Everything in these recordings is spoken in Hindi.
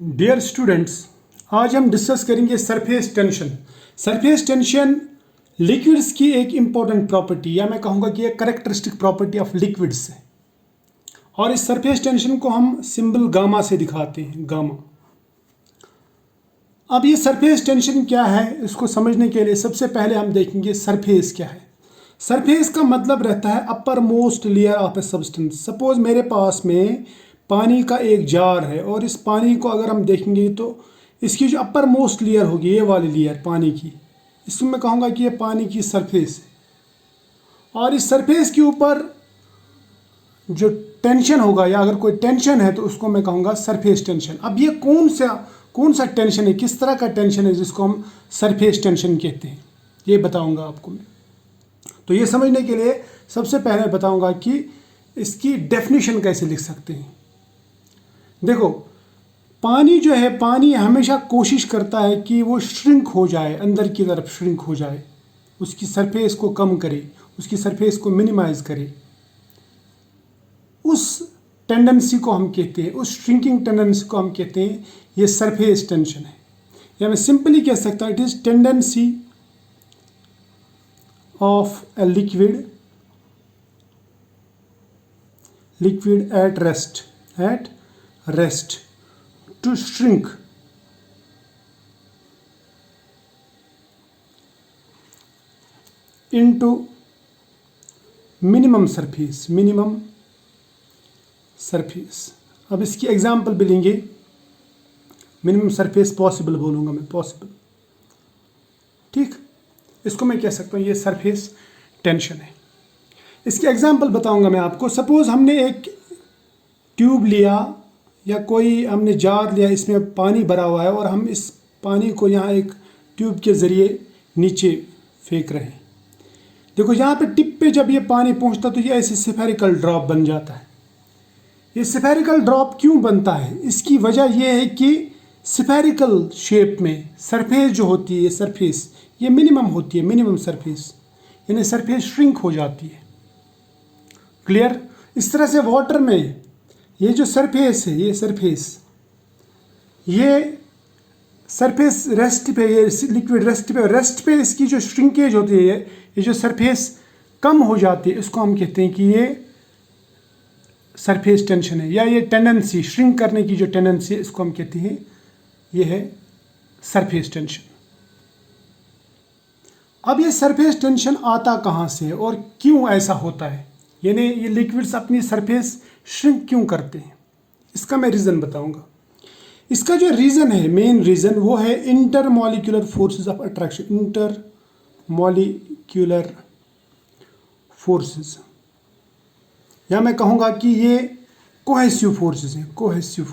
डियर स्टूडेंट्स, आज हम डिस्कस करेंगे surface tension. Surface tension liquids की एक इम्पॉर्टेंट प्रॉपर्टी, या मैं कहूँगा कि एक करेक्टरिस्टिक प्रॉपर्टी ऑफ लिक्विड्स है। और इस सरफेस टेंशन को हम सिंबल गामा से दिखाते हैं, गामा। अब ये सरफेस टेंशन क्या है, इसको समझने के लिए सबसे पहले हम देखेंगे सरफेस क्या है। सरफेस का मतलब रहता है upper most layer of a substance. Suppose मेरे पास में पानी का एक जार है और इस पानी को अगर हम देखेंगे तो इसकी जो अपर मोस्ट लेयर होगी, ये वाली लेयर पानी की, इसमें मैं कहूँगा कि ये पानी की सरफेस है। और इस सरफेस के ऊपर जो टेंशन होगा, या अगर कोई टेंशन है तो उसको मैं कहूँगा सरफेस टेंशन। अब ये कौन सा टेंशन है, किस तरह का टेंशन है जिसको हम सरफेस टेंशन कहते हैं, ये बताऊँगा आपको मैं। तो ये समझने के लिए सबसे पहले बताऊँगा कि इसकी डेफिनेशन कैसे लिख सकते हैं। देखो, पानी जो है, पानी हमेशा कोशिश करता है कि वो श्रिंक हो जाए, अंदर की तरफ श्रिंक हो जाए, उसकी सरफेस को कम करे, उसकी सरफेस को मिनिमाइज करे। उस टेंडेंसी को हम कहते हैं, उस श्रिंकिंग टेंडेंसी को हम कहते हैं, ये सरफेस टेंशन है। या मैं सिंपली कह सकता हूँ, it is tendency of a liquid at rest to shrink into minimum surface। अब इसकी एग्जाम्पल भी लेंगे। मिनिमम सरफेस पॉसिबल बोलूँगा मैं, पॉसिबल, ठीक। इसको मैं कह सकता हूँ ये सरफेस टेंशन है। इसकी एग्जाम्पल बताऊँगा मैं आपको। सपोज़ हमने एक ट्यूब लिया या कोई हमने जार लिया, इसमें पानी भरा हुआ है और हम इस पानी को यहाँ एक ट्यूब के ज़रिए नीचे फेंक रहे हैं। देखो, यहाँ पे टिप पे जब ये पानी पहुँचता तो ये ऐसे स्फेरिकल ड्रॉप बन जाता है। ये स्फेरिकल ड्रॉप क्यों बनता है? इसकी वजह यह है कि स्फेरिकल शेप में सरफेस जो होती है, ये सरफेस ये मिनिमम होती है, मिनिमम सरफेस, यानी सरफेस श्रिंक हो जाती है। क्लियर? इस तरह से वाटर में ये जो सरफेस है, ये सरफेस रेस्ट पे, ये लिक्विड रेस्ट पे इसकी जो श्रिंकेज होती है, ये जो सरफेस कम हो जाती है, इसको हम कहते हैं कि ये सरफेस टेंशन है। या ये टेंडेंसी श्रिंक करने की जो टेंडेंसी है, इसको हम कहते हैं ये है सरफेस टेंशन। अब ये सरफेस टेंशन आता कहाँ से है और क्यों ऐसा होता है, यानी ये लिक्विड्स अपनी सरफेस श्रिंक क्यों करते हैं, इसका मैं रीज़न बताऊंगा। इसका जो रीज़न है, मेन रीज़न, वो है intermolecular forces of attraction. Intermolecular forces, या मैं कहूँगा कि ये कोहेसिव फोर्सेस हैं, कोहेसिव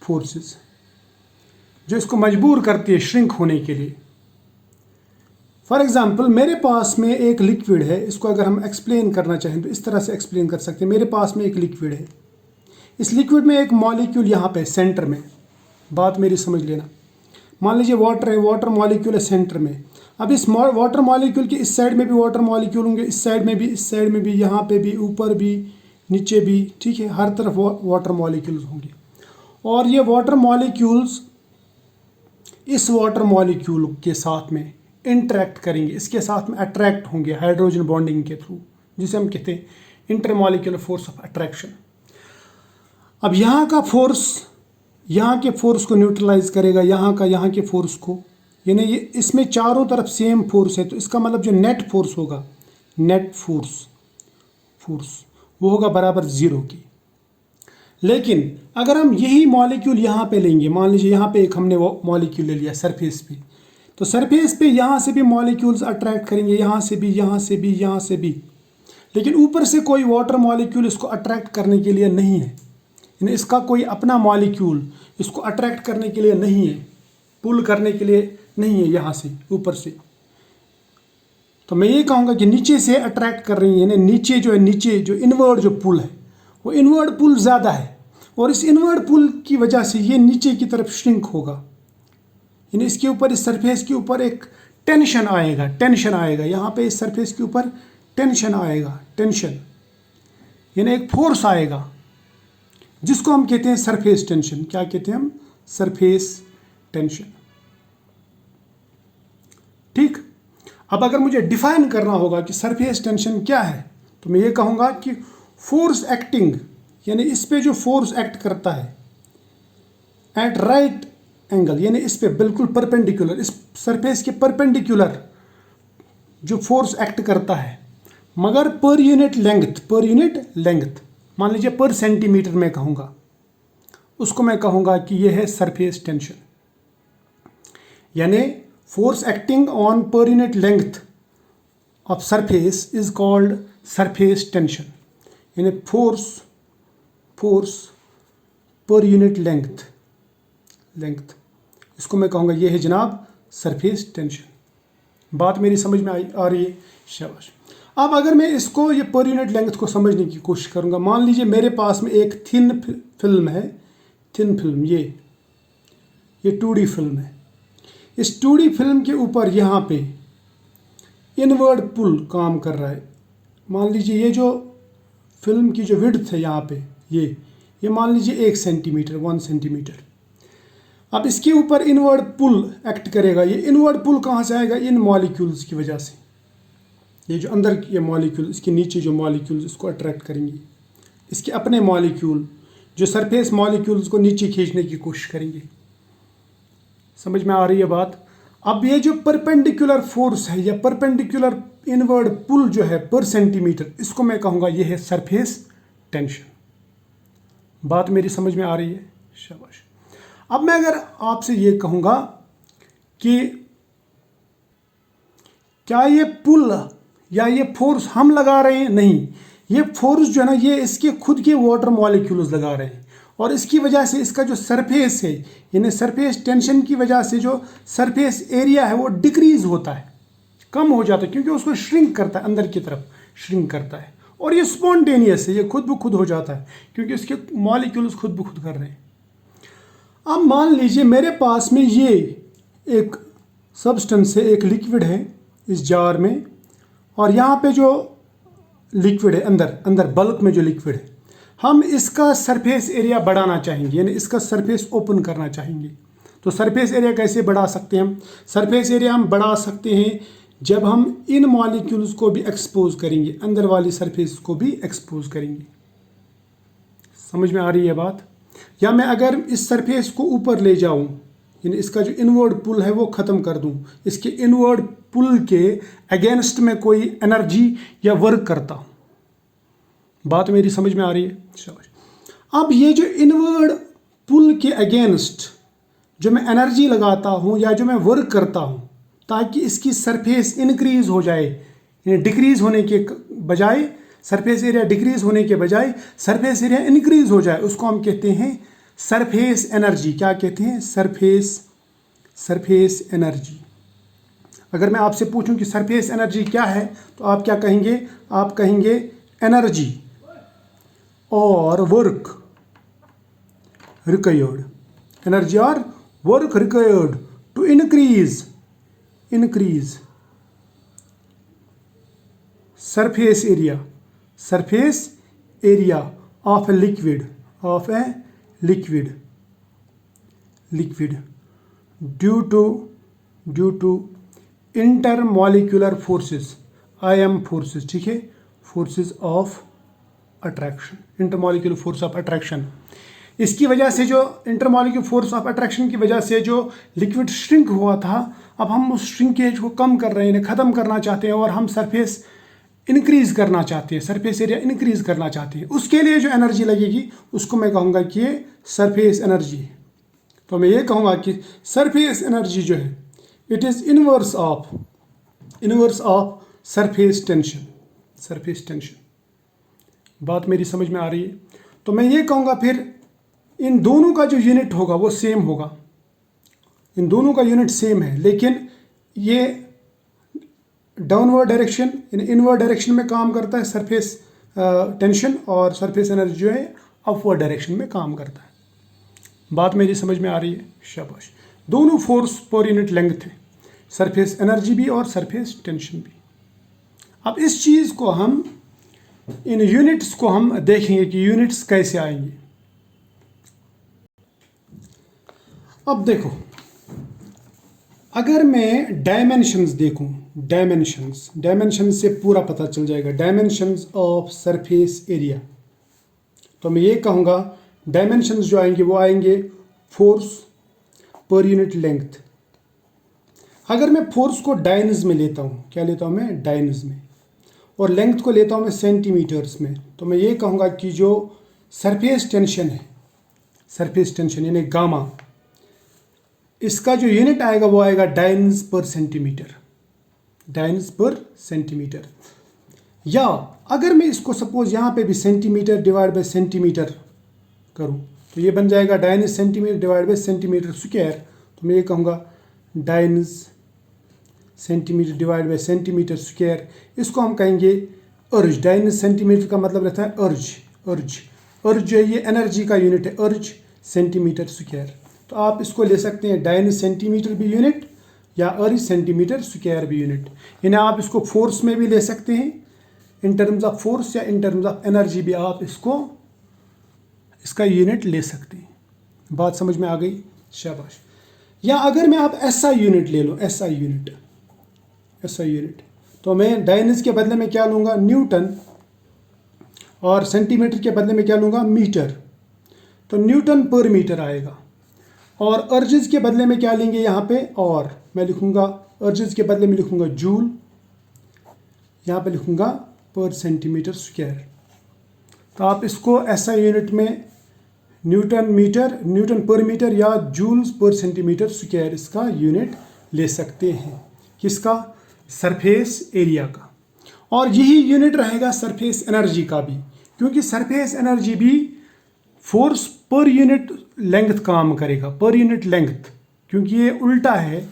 फोर्सेस जो इसको मजबूर करती है श्रिंक होने के लिए। फॉर एग्जाम्पल, मेरे पास में एक लिक्विड है, इसको अगर हम एक्सप्लेन करना चाहें तो इस तरह से एक्सप्लेन कर सकते हैं। मेरे पास में एक लिक्विड है, इस लिक्विड में एक मॉलिक्यूल यहाँ पे सेंटर में, बात मेरी समझ लेना। मान लीजिए वाटर है, वाटर मॉलिक्यूल है सेंटर में। अब इस वाटर मॉलिक्यूल के इस साइड में भी वाटर मॉलिक्यूल होंगे, इस साइड में भी, यहाँ पे भी, ऊपर भी, नीचे भी, ठीक है, हर तरफ वाटर मॉलिक्यूल्स होंगे। और ये वाटर मॉलिक्यूल्स इस वाटर मॉलिक्यूल के साथ में इंटरेक्ट करेंगे, इसके साथ में अट्रैक्ट होंगे हाइड्रोजन बॉन्डिंग के थ्रू, जिसे हम कहते हैं इंटरमॉलिक्यूलर फोर्स ऑफ अट्रैक्शन। अब यहाँ का फोर्स यहाँ के फोर्स को न्यूट्रलाइज करेगा, यहाँ के फोर्स को, यानी ये इसमें चारों तरफ सेम फोर्स है, तो इसका मतलब जो नेट फोर्स होगा, नेट फोर्स वो होगा बराबर 0 की। लेकिन अगर हम यही मॉलिक्यूल यहाँ पे लेंगे, मान लीजिए यहाँ पे एक हमने वो मॉलिक्यूल ले लिया सरफेस पे, तो सरफेस पे यहाँ से भी मॉलिक्यूल्स अट्रैक्ट करेंगे, यहाँ से भी, लेकिन ऊपर से कोई वाटर मॉलिक्यूल इसको अट्रैक्ट करने के लिए नहीं है, यानी इसका कोई अपना मॉलिक्यूल इसको अट्रैक्ट करने के लिए नहीं है, पुल करने के लिए नहीं है यहाँ से ऊपर से। तो मैं ये कहूँगा कि नीचे से अट्रैक्ट कर रही है, यानी नीचे जो इनवर्ड जो पुल है, वो इनवर्ड पुल ज़्यादा है, और इस इनवर्ड पुल की वजह से ये नीचे की तरफ श्रिंक होगा, यानी इसके ऊपर, इस सरफेस के ऊपर एक टेंशन आएगा, यहाँ पे इस सरफेस के ऊपर टेंशन आएगा, यानी एक फोर्स आएगा, जिसको हम कहते हैं सरफेस टेंशन। क्या कहते हैं हम? Surface tension. ठीक। अब अगर मुझे डिफाइन करना होगा कि सरफेस टेंशन क्या है, तो मैं ये कहूँगा कि फोर्स एक्टिंग, यानी इस पे जो फोर्स एक्ट करता है एट राइट एंगल, यानी इस पे बिल्कुल परपेंडिकुलर, इस सरफेस के परपेंडिकुलर जो फोर्स एक्ट करता है, मगर पर यूनिट लेंथ, मान लीजिए पर सेंटीमीटर में कहूँगा, उसको मैं कहूँगा कि यह है सरफेस टेंशन। यानी force acting on per unit length of surface is called surface tension. यानी फोर्स पर यूनिट लेंथ, इसको मैं कहूँगा ये है जनाब सरफेस टेंशन। बात मेरी समझ में आ रही है? शाबाश। अब अगर मैं इसको, ये पर यूनिट लेंथ को समझने की कोशिश करूँगा, मान लीजिए मेरे पास में एक थिन फिल्म है, ये 2D फिल्म है। इस 2D फिल्म के ऊपर यहाँ पे इनवर्ड पुल काम कर रहा है। मान लीजिए ये जो फिल्म की जो विड्थ है यहाँ पे, ये मान लीजिए 1 सेंटीमीटर। अब इसके ऊपर इनवर्ड पुल एक्ट करेगा। ये इनवर्ड पुल कहाँ से आएगा? इन मॉलिक्यूल्स की वजह से। ये जो अंदर ये मॉलिक्यूल, इसके नीचे जो मॉलिक्यूल्स इसको अट्रैक्ट करेंगे, इसके अपने मॉलिक्यूल जो सरफेस मॉलिक्यूल्स को नीचे खींचने की कोशिश करेंगे। समझ में आ रही है बात? अब ये जो परपेंडिकुलर फोर्स है या परपेंडिकुलर इनवर्ड पुल जो है पर सेंटीमीटर, इसको मैं कहूँगा ये है सरफेस टेंशन। बात मेरी समझ में आ रही है? शाबाश। अब मैं अगर आपसे ये कहूँगा कि क्या ये पुल या ये फोर्स हम लगा रहे हैं? नहीं, ये फोर्स जो है ना, ये इसके खुद के वाटर मॉलिक्यूल्स लगा रहे हैं, और इसकी वजह से इसका जो सरफेस है, यानी सरफेस टेंशन की वजह से जो सरफेस एरिया है वो डिक्रीज होता है, कम हो जाता है, क्योंकि उसको श्रिंक करता है, अंदर की तरफ श्रिंक करता है। और ये स्पॉन्टेनियस है, ये खुद ब खुद हो जाता है, क्योंकि इसके मॉलिक्यूल्स खुद ब खुद कर रहे हैं। अब मान लीजिए मेरे पास में ये एक सब्सटेंस है, एक लिक्विड है इस जार में, और यहाँ पे जो लिक्विड है अंदर बल्क में जो लिक्विड है, हम इसका सरफेस एरिया बढ़ाना चाहेंगे, यानी इसका सरफेस ओपन करना चाहेंगे। तो सरफेस एरिया कैसे बढ़ा सकते हैं हम? सरफेस एरिया हम बढ़ा सकते हैं जब हम इन मॉलिक्यूल्स को भी एक्सपोज करेंगे, अंदर वाली सरफेस को भी एक्सपोज करेंगे। समझ में आ रही है बात? या मैं अगर इस सरफेस को ऊपर ले जाऊं, यानी इसका जो इनवर्ड पुल है वो ख़त्म कर दूं, इसके इनवर्ड पुल के अगेंस्ट में कोई एनर्जी या वर्क करता हूं। बात मेरी समझ में आ रही है? शाबाश। अब ये जो इनवर्ड पुल के अगेंस्ट जो मैं एनर्जी लगाता हूं या जो मैं वर्क करता हूं ताकि इसकी सरफेस इंक्रीज हो जाए, यानी डिक्रीज होने के बजाय, सरफेस एरिया डिक्रीज होने के बजाय सरफेस एरिया इंक्रीज हो जाए, उसको हम कहते हैं सरफेस एनर्जी। क्या कहते हैं? Surface energy. अगर मैं आपसे पूछूं कि सरफेस एनर्जी क्या है, तो आप क्या कहेंगे? आप कहेंगे एनर्जी और वर्क रिक्वायर्ड, एनर्जी और work required to increase surface area of a liquid due to intermolecular forces, IM forces, ठीक है, forces of attraction, intermolecular force of attraction। इसकी वजह से जो इंटरमॉलिक्यूलर फोर्स ऑफ अट्रैक्शन की वजह से जो लिक्विड श्रिंक हुआ था, अब हम उस श्रिंकेज को कम कर रहे हैं, ख़त्म करना चाहते हैं, और हम सरफेस इंक्रीज करना चाहते हैं, सरफेस एरिया इंक्रीज करना चाहते हैं। उसके लिए जो एनर्जी लगेगी उसको मैं कहूँगा कि ये सरफेस एनर्जी है। तो मैं ये कहूँगा कि सरफेस एनर्जी जो है it is inverse of surface tension. बात मेरी समझ में आ रही है? तो मैं ये कहूँगा फिर इन दोनों का जो यूनिट होगा वो सेम होगा, इन दोनों का यूनिट सेम है, लेकिन ये डाउनवर्ड डायरेक्शन यानी इनवर्ड डायरेक्शन में काम करता है सरफेस टेंशन, और सरफेस एनर्जी जो है अपवर्ड डायरेक्शन में काम करता है। बात मेरी समझ में आ रही है? शाबाश। दोनों फोर्स पर यूनिट लेंथ है, सरफेस एनर्जी भी और सरफेस टेंशन भी। अब इस चीज़ को हम, इन यूनिट्स को हम देखेंगे कि यूनिट्स कैसे आएंगे। अब देखो, अगर मैं डायमेंशंस देखूं, डायमेंशंस से पूरा पता चल जाएगा, डायमेंशंस ऑफ सरफेस एरिया। तो मैं ये कहूँगा डायमेंशंस जो आएंगे वो आएंगे फोर्स पर यूनिट लेंथ। अगर मैं फोर्स को डायन्स में लेता हूँ, क्या लेता हूँ मैं, डायन्स में, और लेंथ को लेता हूँ मैं सेंटीमीटर्स में, तो मैं ये कहूँगा कि जो सरफेस टेंशन है, सरफेस टेंशन यानी गामा, इसका जो यूनिट आएगा वो आएगा डायन्स पर सेंटीमीटर, डायन्स पर सेंटीमीटर। या अगर मैं इसको सपोज यहाँ पे भी सेंटीमीटर डिवाइड बाय सेंटीमीटर करूँ तो ये बन जाएगा dynes centimetre divide by centimetre square. तो मैं ये कहूँगा dynes centimetre divide by centimetre square. इसको हम कहेंगे अर्ज। डायन्स सेंटीमीटर का मतलब रहता है अर्ज। अर्ज जो है ये एनर्जी का यूनिट है, अर्ज सेंटीमीटर स्क्वायर। तो आप इसको ले सकते हैं डायन्स सेंटीमीटर भी यूनिट या अर्ज सेंटीमीटर स्क्वायर भी यूनिट। यानी आप इसको फोर्स में भी ले सकते हैं इन टर्म्स ऑफ फोर्स, या इन टर्म्स ऑफ एनर्जी भी आप इसका यूनिट ले सकते हैं। बात समझ में आ गई, शाबाश। या अगर मैं आप एसआई यूनिट ले लो, एसआई यूनिट, तो मैं डायन्स के बदले में क्या लूँगा, न्यूटन, और सेंटीमीटर के बदले में क्या लूँगा, मीटर। तो न्यूटन पर मीटर आएगा। और अर्जेस के बदले में क्या लेंगे यहाँ पे, और मैं लिखूँगा अर्जेस के बदले में लिखूँगा जूल, यहाँ पे लिखूँगा पर सेंटीमीटर स्क्वायर। तो आप इसको एसआई यूनिट में न्यूटन पर मीटर या जूल्स पर सेंटीमीटर स्क्वायर इसका यूनिट ले सकते हैं। किसका, सरफेस एरिया का। और यही यूनिट रहेगा सरफेस एनर्जी का भी, क्योंकि सरफेस एनर्जी भी फोर्स पर यूनिट लेंथ काम करेगा, पर यूनिट लेंथ, क्योंकि ये उल्टा है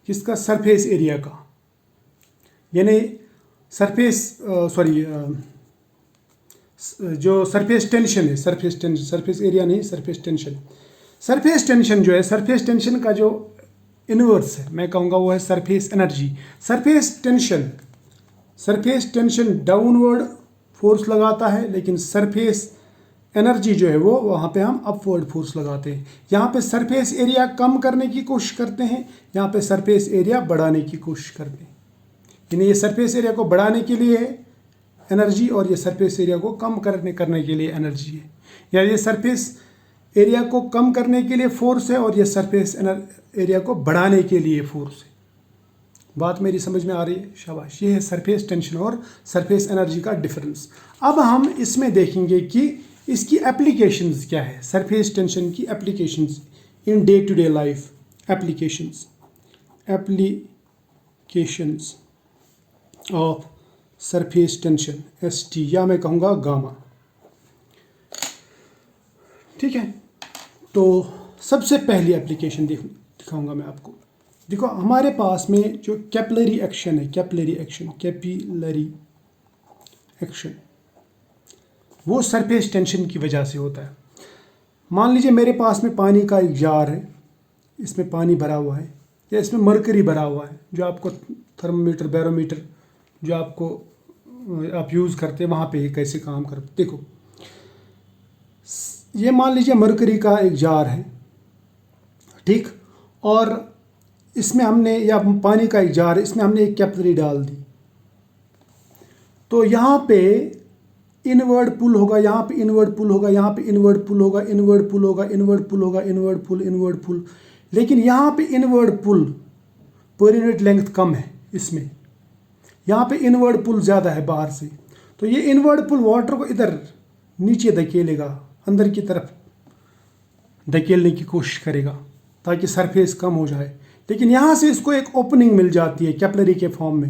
किसका, सरफेस एरिया का। यानी जो सरफेस टेंशन है, सरफेस एरिया नहीं, सरफेस टेंशन जो है, सरफेस टेंशन का जो इनवर्स है मैं कहूँगा वो है surface energy. Surface tension downward force लगाता है, लेकिन सरफेस एनर्जी जो है वो वहाँ पे हम अपवर्ड फोर्स लगाते हैं। यहाँ पे सरफेस एरिया कम करने की कोशिश करते हैं, यहाँ पे सरफेस एरिया बढ़ाने की कोशिश करते हैं। यानी ये सरफेस एरिया को बढ़ाने के लिए है एनर्जी, और ये सरफेस एरिया को कम करने के लिए एनर्जी है। या ये सरफेस एरिया को कम करने के लिए फोर्स है, और ये सरफेस एरिया को बढ़ाने के लिए फोर्स है। बात मेरी समझ में आ रही है, शाबाश। ये है सरफेस टेंशन और सरफेस एनर्जी का डिफरेंस। अब हम इसमें देखेंगे कि इसकी एप्लीकेशंस क्या है, सरफेस टेंशन की applications in day to day life. Applications of surface tension, ST, या मैं कहूँगा गामा। ठीक है, तो सबसे पहली एप्लीकेशन दिखाऊंगा मैं आपको। देखो हमारे पास में जो कैपिलरी एक्शन है, कैपिलरी एक्शन वो सरफेस टेंशन की वजह से होता है। मान लीजिए मेरे पास में पानी का एक जार है, इसमें पानी भरा हुआ है, या इसमें मरकरी भरा हुआ है, जो आपको थर्मोमीटर, बैरोमीटर जो आप यूज़ करते हैं वहाँ पे ये कैसे काम करते। देखो ये मान लीजिए मरकरी का एक जार है, ठीक, और इसमें हमने, या पानी का एक जार है, इसमें हमने एक कैपिलरी डाल दी। तो यहाँ पे इनवर्ड पुल होगा, यहाँ पे इनवर्ड पुल होगा, यहाँ पे इनवर्ड पुल होगा, इनवर्ड पुल होगा, इनवर्ड पुल होगा, इनवर्ड पुल। लेकिन यहाँ पे इनवर्ड पुल पर यूनिट लेंथ कम है, इसमें यहाँ पे इनवर्ड पुल ज़्यादा है बाहर से। तो ये इनवर्ड पुल वाटर को इधर नीचे धकेलेगा, अंदर की तरफ धकेलने की कोशिश करेगा ताकि सरफेस कम हो जाए। लेकिन यहाँ से इसको एक ओपनिंग मिल जाती है कैपिलरी के फॉर्म में।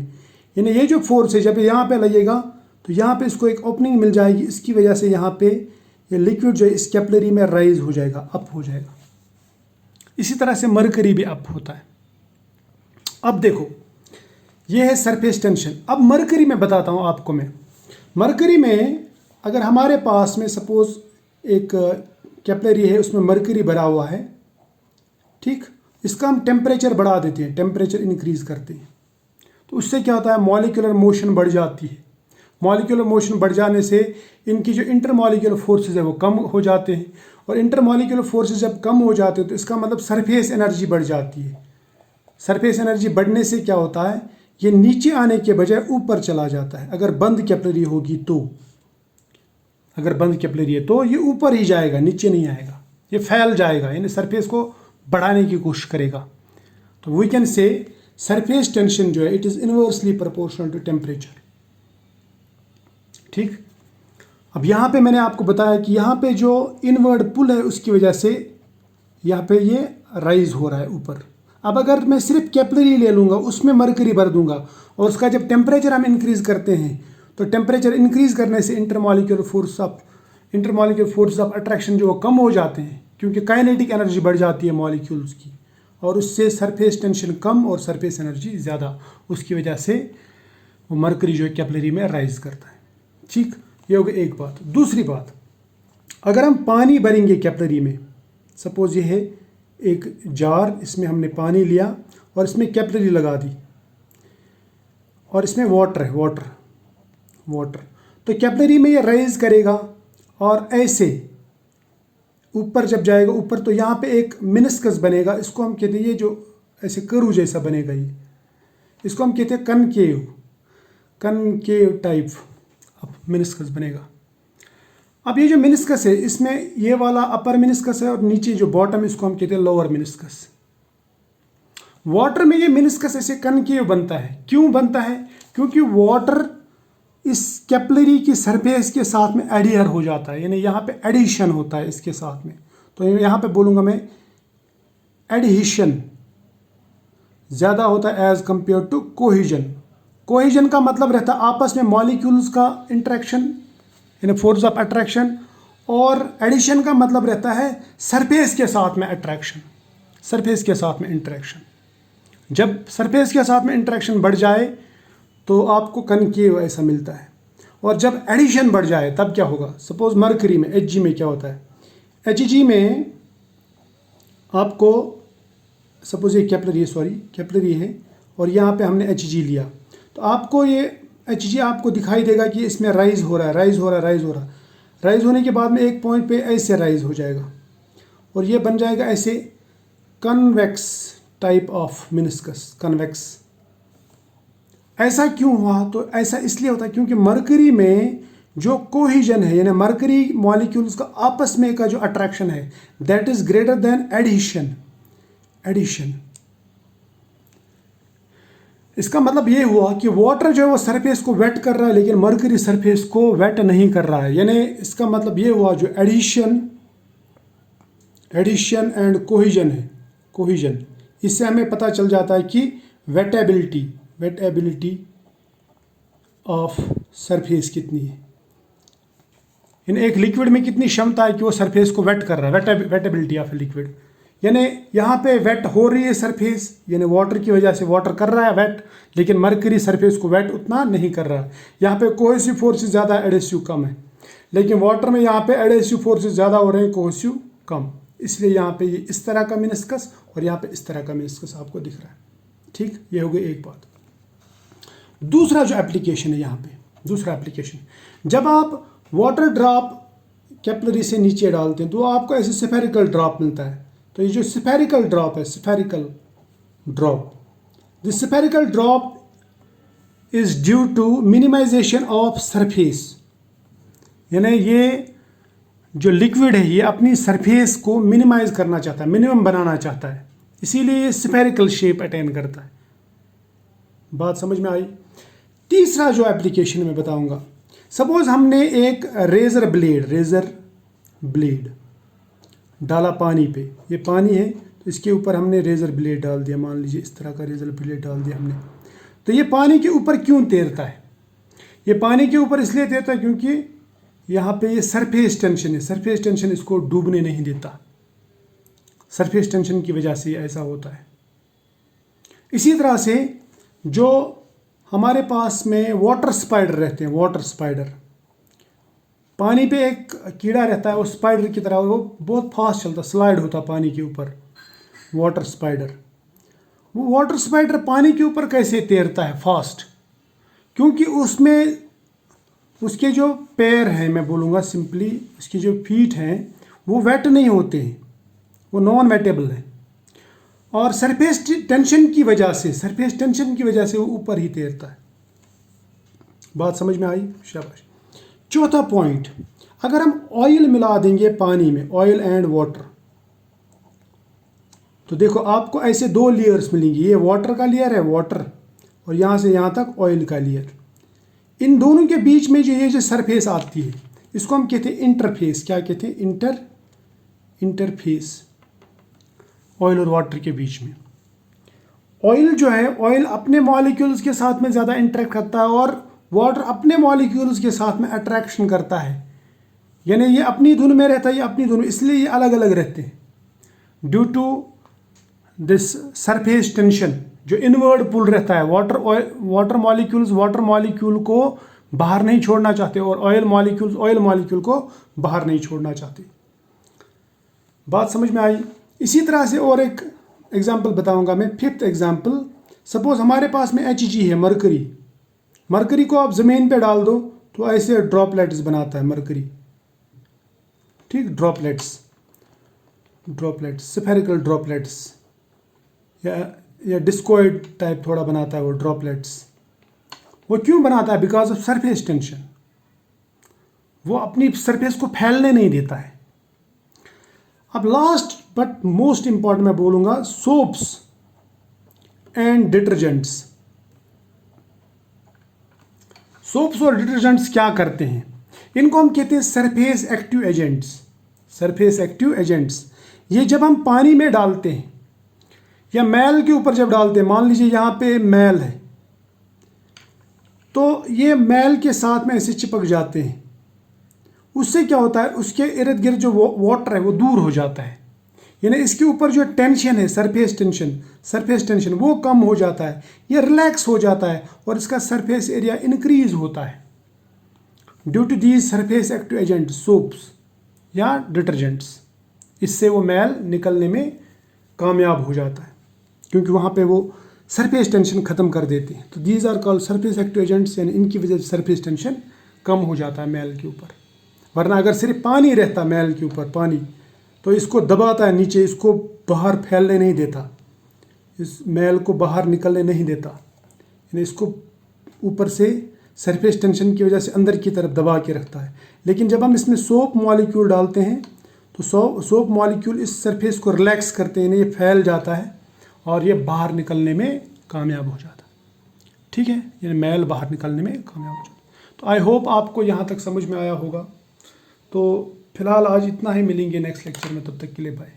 यानी ये जो फोर्स है जब यहाँ पे लगेगा तो यहाँ पे इसको एक ओपनिंग मिल जाएगी, इसकी वजह से यहाँ पे ये लिक्विड जो है इस कैपिलरी में राइज हो जाएगा, अप हो जाएगा। इसी तरह से मरकरी भी अप होता है। अब देखो ये है सरफेस टेंशन। अब मरकरी में बताता हूँ आपको मैं। मरकरी में अगर हमारे पास में सपोज एक कैपिलरी है, उसमें मरकरी भरा हुआ है, ठीक, इसका हम टेम्परेचर बढ़ा देते हैं, टेम्परेचर इंक्रीज करते हैं, तो उससे क्या होता है, मॉलिक्यूलर मोशन बढ़ जाती है। मॉलिक्यूलर मोशन बढ़ जाने से इनकी जो इंटरमॉलिक्यूलर फोर्सेस है वो कम हो जाते हैं, और इंटरमॉलिक्यूलर फोर्सेस जब कम हो जाते हैं तो इसका मतलब सरफेस एनर्जी बढ़ जाती है। सरफेस एनर्जी बढ़ने से क्या होता है, ये नीचे आने के बजाय ऊपर चला जाता है। अगर बंद कैपिलरी होगी तो, अगर बंद कैपिलरी है तो ये ऊपर ही जाएगा, नीचे नहीं आएगा, ये फैल जाएगा, यानी सरफेस को बढ़ाने की कोशिश करेगा। तो we can say surface tension जो है it is inversely proportional to temperature. ठीक, अब यहाँ पे मैंने आपको बताया कि यहाँ पे जो इनवर्ड पुल है उसकी वजह से यहाँ पे ये राइज हो रहा है ऊपर। अब अगर मैं सिर्फ कैपिलरी ले लूँगा, उसमें मरकरी भर दूंगा, और उसका जब टेम्परेचर हम इंक्रीज करते हैं तो टेम्परेचर इंक्रीज करने से इंटरमॉलिक्यूलर फोर्स ऑफ अट्रैक्शन जो वो कम हो जाते हैं, क्योंकि काइनेटिक एनर्जी बढ़ जाती है मॉलिक्यूल्स की, और उससे सरफेस टेंशन कम और सरफेस एनर्जी ज़्यादा, उसकी वजह से वो मरकरी जो है कैपिलरी में राइज करता है। ठीक, ये हो गई एक बात। दूसरी बात, अगर हम पानी भरेंगे कैपिलरी में, सपोज ये है एक जार, इसमें हमने पानी लिया और इसमें कैपिलरी लगा दी, और इसमें वाटर है, वाटर, तो कैपिलरी में ये राइज करेगा और ऐसे ऊपर जब जाएगा ऊपर, तो यहाँ पे एक मिनिस्कस बनेगा, इसको हम कहते हैं, ये जो ऐसे कर्व जैसा बनेगा, ये इसको हम कहते हैं कनकेव टाइप अब मिनिस्कस बनेगा। अब ये जो मिनिस्कस है, इसमें ये वाला अपर मिनिस्कस है और नीचे जो बॉटम, इसको हम कहते हैं लोअर मिनिस्कस। वाटर में ये मिनिस्कस ऐसे कनकेव बनता है। क्यों बनता है? क्योंकि वाटर इस कैपिलरी की सरफेस के साथ में एडियर हो जाता है, यानी यहाँ पे एडिशन होता है इसके साथ में। तो यहाँ पे बोलूँगा मैं एडहिशन ज़्यादा होता है as compare to cohesion. Cohesion का मतलब रहता है आपस में मॉलिक्यूल्स का इंटरेक्शन, यानी फोर्स ऑफ अट्रैक्शन, और एडिशन का मतलब रहता है सरफेस के साथ में अट्रैक्शन, सरफेस के साथ में इंटरेक्शन। जब सरफेस के साथ में इंटरेक्शन बढ़ जाए तो आपको कनकेव ऐसा मिलता है, और जब एडिशन बढ़ जाए तब क्या होगा? सपोज मरकरी में Hg में क्या होता है? Hg में आपको सपोज ये कैपिलरी है और यहाँ पे हमने Hg लिया, तो आपको ये Hg आपको दिखाई देगा कि इसमें राइज हो रहा है। राइज होने के बाद में एक पॉइंट पे ऐसे राइज हो जाएगा और ये बन जाएगा ऐसे convex type of meniscus, convex. ऐसा क्यों हुआ? तो ऐसा इसलिए होता है क्योंकि मरकरी में जो कोहिजन है, यानी मरकरी मॉलिक्यूल्स का आपस में का जो अट्रैक्शन है, that is greater than addition. इसका मतलब ये हुआ कि वाटर जो है वो सरफेस को वेट कर रहा है, लेकिन मरकरी सरफेस को वेट नहीं कर रहा है। यानी इसका मतलब ये हुआ जो एडिशन एंड कोहिजन है, कोहिजन, इससे हमें पता चल जाता है कि वेटेबिलिटी ऑफ सरफेस कितनी है, इन एक लिक्विड में कितनी क्षमता है कि वो सरफेस को वेट कर रहा है, वेटेबिलिटी ऑफ लिक्विड। यानी यहाँ पे वेट हो रही है सरफेस, यानी वाटर की वजह से वाटर कर रहा है वेट, लेकिन मरकरी सरफेस को वेट उतना नहीं कर रहा है। यहाँ पे कोहेसिव फोर्सेस ज़्यादा, एडेसिव कम है, लेकिन वाटर में यहाँ पे एडेसिव फोर्सेस ज़्यादा हो रहे हैं, कोहेसिव कम। इसलिए यहाँ पे ये इस तरह का मिनिस्कस और यहाँ पे इस तरह का मिनिस्कस आपको दिख रहा है। ठीक, ये हो गई एक बात। दूसरा जो एप्लीकेशन है यहाँ पे, दूसरा एप्लीकेशन, जब आप वाटर ड्रॉप कैपिलरी से नीचे डालते हैं तो आपको ऐसे स्फेरिकल ड्रॉप मिलता है। तो ये जो स्फेरिकल ड्रॉप है, this spherical drop is due to minimization of surface. यानी ये जो लिक्विड है ये अपनी सरफेस को मिनिमाइज करना चाहता है, मिनिमम बनाना चाहता है, इसीलिए ये स्फेरिकल शेप अटेन करता है। बात समझ में आई? तीसरा जो एप्लीकेशन मैं बताऊंगा, सपोज हमने एक रेजर ब्लेड डाला पानी पे, ये पानी है तो इसके ऊपर हमने रेजर ब्लेड डाल दिया, मान लीजिए इस तरह का रेजर ब्लेड डाल दिया हमने। तो ये पानी के ऊपर क्यों तैरता है? ये पानी के ऊपर इसलिए तैरता है क्योंकि यहाँ पे ये सरफेस टेंशन है, सरफेस टेंशन इसको डूबने नहीं देता, सरफेस टेंशन की वजह से ऐसा होता है। इसी तरह से जो हमारे पास में वाटर स्पाइडर रहते हैं, वाटर स्पाइडर, पानी पे एक कीड़ा रहता है, वो स्पाइडर की तरह वो बहुत फास्ट चलता, स्लाइड होता पानी के ऊपर, वाटर स्पाइडर। वो वाटर स्पाइडर पानी के ऊपर कैसे तैरता है फास्ट? क्योंकि उसमें उसके जो पैर हैं, मैं बोलूँगा सिंपली, उसकी जो फीट हैं वो वेट नहीं होते हैं, वो नॉन वेटेबल हैं, और सरफेस टेंशन की वजह से वो ऊपर ही तैरता है। बात समझ में आई? शाबाश। चौथा पॉइंट, अगर हम ऑयल मिला देंगे पानी में, ऑयल एंड वाटर, तो देखो आपको ऐसे दो लेयर्स मिलेंगी, ये वाटर का लेयर है, वाटर, और यहाँ से यहाँ तक ऑयल का लेयर। इन दोनों के बीच में जो ये जो सरफेस आती है, इसको हम कहते हैं इंटरफेस। क्या कहते हैं? इंटरफेस, ऑयल और वाटर के बीच में। ऑयल जो है, ऑयल अपने मॉलिक्यूल्स के साथ में ज़्यादा इंटरेक्ट करता है, और वाटर अपने मॉलिक्यूल्स के साथ में अट्रैक्शन करता है, यानी ये अपनी धुन में रहता है, ये अपनी धुन, इसलिए ये अलग अलग रहते हैं due to this surface tension, जो इनवर्ड पुल रहता है। वाटर मॉलिक्यूल को बाहर नहीं छोड़ना चाहते, और ऑयल मॉलिक्यूल को बाहर नहीं छोड़ना चाहते। बात समझ में आई? इसी तरह से और एक एग्जांपल बताऊंगा मैं, फिफ्थ एग्जांपल। सपोज हमारे पास में Hg है, मरकरी को आप ज़मीन पे डाल दो तो ऐसे ड्रॉपलेट्स बनाता है मरकरी, ठीक, ड्रॉपलेट्स, स्फेरिकल ड्रॉपलेट्स, या डिस्कोइड टाइप थोड़ा बनाता है वो ड्रॉपलेट्स। वो क्यों बनाता है? Because of surface tension. वो अपनी सरफेस को फैलने नहीं देता है। अब लास्ट बट मोस्ट इंपॉर्टेंट मैं बोलूंगा, सोप्स एंड डिटर्जेंट्स। सोप्स और डिटर्जेंट्स क्या करते हैं? इनको हम कहते हैं सरफेस एक्टिव एजेंट्स। ये जब हम पानी में डालते हैं या मैल के ऊपर जब डालते हैं, मान लीजिए यहाँ पे मैल है, तो ये मैल के साथ में ऐसे चिपक जाते हैं। उससे क्या होता है? उसके इर्द गिर्द जो वाटर है वो दूर हो जाता है, यानी इसके ऊपर जो टेंशन है, सरफेस टेंशन वो कम हो जाता है, ये रिलैक्स हो जाता है, और इसका सरफेस एरिया इंक्रीज होता है due to these surface active agent, soaps या डिटर्जेंट्स। इससे वो मैल निकलने में कामयाब हो जाता है, क्योंकि वहाँ पे वो सरफेस टेंशन ख़त्म कर देते हैं। तो these are called surface active agents, यानी इनकी वजह से सरफेस टेंशन कम हो जाता है मैल के ऊपर। वरना अगर सिर्फ पानी रहता मैल के ऊपर, पानी, तो इसको दबाता है नीचे, इसको बाहर फैलने नहीं देता, इस मैल को बाहर निकलने नहीं देता, यानी इसको ऊपर से सरफेस टेंशन की वजह से अंदर की तरफ दबा के रखता है। लेकिन जब हम इसमें सोप मॉलिक्यूल डालते हैं तो सोप मॉलिक्यूल इस सरफेस को रिलैक्स करते हैं, ये फैल जाता है और ये बाहर निकलने में कामयाब हो जाता है। ठीक है, यानी मैल बाहर निकलने में कामयाब हो जाता है। तो आई होप आपको यहाँ तक समझ में आया होगा। तो फिलहाल आज इतना ही, मिलेंगे नेक्स्ट लेक्चर में, तब तक के लिए बाय।